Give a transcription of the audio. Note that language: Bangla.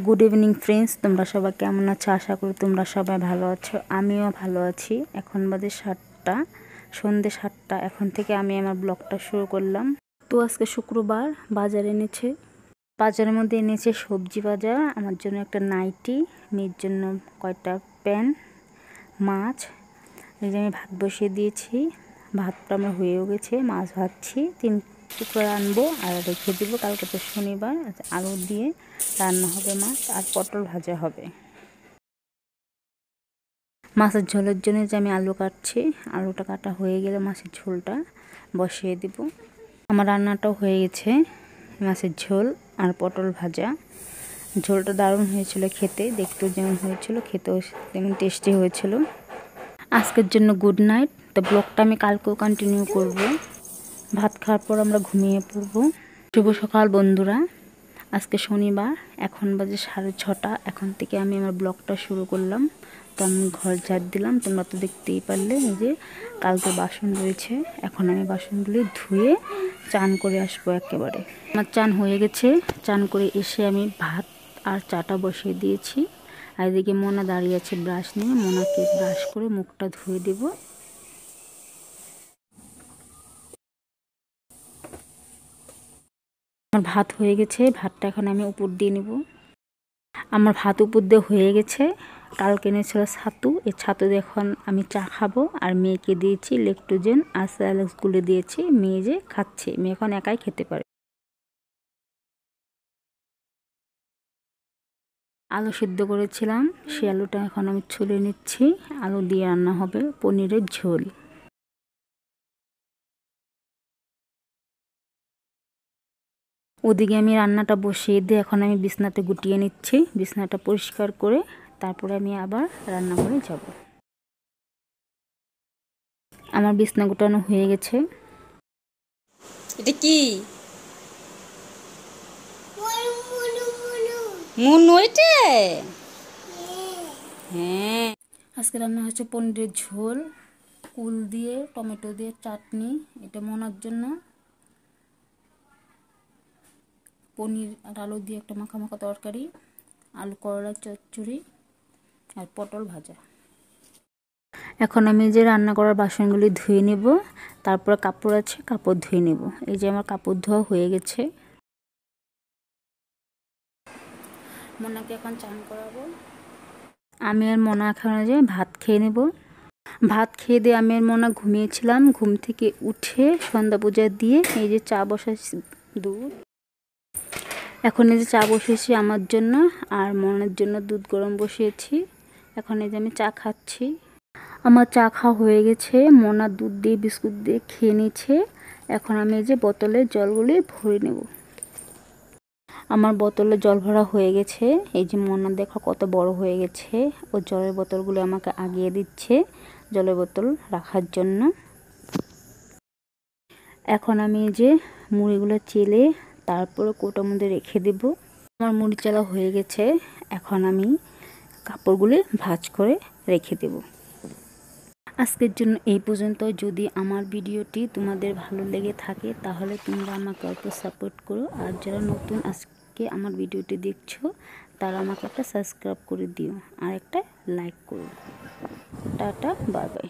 গুড ইভিনিং ফ্রেন্ডস, তোমরা সবাই কেমন আছো? আশা করি তোমরা সবাই ভালো আছো। আমিও ভালো আছি। এখন বাজে 7টা, সন্ধ্যে 7টা। এখন থেকে আমি আমার ব্লগটা শুরু করলাম। তো আজকে শুক্রবার, বাজারের মধ্যে এনেছে সবজি বাজার, আমার জন্য একটা নাইটি, মেয়ের জন্য কয়টা প্যান্ট, মাছ। এই যে আমি ভাত বসিয়ে দিয়েছি, ভাতটা আমার হয়েও গেছে। মাছ ভাজছি, 3 টুকরো আনবো আর রেখে দিব, কালকে তো শনিবার। আলু দিয়ে রান্না হবে মাছ, আর পটল ভাজা হবে। মাছের ঝোলের জন্য যে আমি আলু কাটছি, আলুটা কাটা হয়ে গেলে মাছের ঝোলটা বসিয়ে দিব। আমার রান্নাটাও হয়ে গেছে, মাছের ঝোল আর পটল ভাজা। ঝোলটা দারুণ হয়েছিল খেতে, দেখতেও যেমন হয়েছিল খেতেও তেমন টেস্টি হয়েছিল। আজকের জন্য গুড নাইট। তো ব্লগটা আমি কালকেও কন্টিনিউ করব। ভাত খাওয়ার পর আমরা ঘুমিয়ে পড়ব। শুভ সকাল বন্ধুরা, আজকে শনিবার, এখন বাজে 6:30। এখন থেকে আমি আমার ব্লগটা শুরু করলাম। তো আমি ঘর ঝাড় দিলাম, তোমরা তো দেখতেই পারলে। এই যে কালকে বাসন রয়েছে, এখন আমি বাসনগুলি ধুয়ে চান করে আসবো একেবারে। আমার চান হয়ে গেছে, চান করে এসে আমি ভাত আর চাটা বসিয়ে দিয়েছি। আর এদিকে মোনা দাঁড়িয়ে আছে ব্রাশ নিয়ে, মোনাকে ব্রাশ করে মুখটা ধুয়ে দেব। আমার ভাত হয়ে গেছে, ভাতটা এখন আমি উপর দিয়ে নেব। আমার ভাত উপর দিয়ে হয়ে গেছে। কালকে এনেছিল ছাতু, এই ছাতু দিয়ে এখন আমি চা খাবো। আর মেয়েকে দিয়েছি লেকটোজেন আর স্যালাক্স গুলে দিয়েছি, মেয়ে যে খাচ্ছে, মেয়ে এখন একাই খেতে পারে। আলু সিদ্ধ করেছিলাম, সেই আলুটা এখন আমি ছুলে নিচ্ছি। আলু দিয়ে রান্না হবে পনিরের ঝোল। ওদিকে আমি রান্নাটা বসিয়ে দিয়ে এখন আমি বিছনাটা গুটিয়ে নিচ্ছি। বিছনাটা পরিষ্কার করে তারপরে আমি আবার রান্নাঘরে যাব। আমার বিছনা গুটানো হয়ে গেছে। এটা কি মুনু? এটা হ্যাঁ, আজকে রান্না হচ্ছে পনিরের ঝোল, কুল দিয়ে টমেটো দিয়ে চাটনি। এটা মোনার জন্য। পনির আর আলু দিয়ে একটা মাখা মাখা তরকারি, আলু করলা চচ্চড়ি আর পটল ভাজা। এখন আমি যে রান্না করার বাসনগুলি ধুয়ে নেব, তারপর কাপড় আছে কাপড় ধুয়ে নেব। এই যে আমার কাপড় ধোয়া হয়ে গেছে। মোনাকে এখন চান করাবো। আমি আর মোনা এখন যে ভাত খেয়ে নেব। ভাত খেয়ে দিয়ে আমি আর মোনা ঘুমিয়েছিলাম। ঘুম থেকে উঠে সন্ধ্যা পূজা দিয়ে এই যে চা বসাচ্ছি, দুধ। এখন এই যে চা বসিয়েছি আমার জন্য, আর মোনার জন্য দুধ গরম বসিয়েছি। এখন এই যে আমি চা খাচ্ছি। আমার চা খাওয়া হয়ে গেছে, মোনা দুধ দিয়ে বিস্কুট দিয়ে খেয়ে নিচ্ছে। এখন আমি এই যে বোতলে জলগুলি ভরে নেব। আমার বোতলে জল ভরা হয়ে গেছে। এই যে মোনা দেখো কত বড় হয়ে গেছে। ও জলের বোতলগুলো আমাকে আগিয়ে দিচ্ছে জলের বোতল রাখার জন্য। এখন আমি এই যে মুড়িগুলো চেলে তারপরে কোটার মধ্যে রেখে দেব। আমার মুড়ি চেলা হয়ে গেছে, এখন আমি কাপড়গুলি ভাঁজ করে রেখে দেব। আজকের জন্য এই পর্যন্ত। যদি আমার ভিডিওটি তোমাদের ভালো লেগে থাকে তাহলে তোমরা আমাকে অল্প সাপোর্ট করো। আর যারা নতুন আজকে আমার ভিডিওটি দেখছো তারা আমাকে একটা সাবস্ক্রাইব করে দিও আর একটা লাইক করো। Tata, bye bye.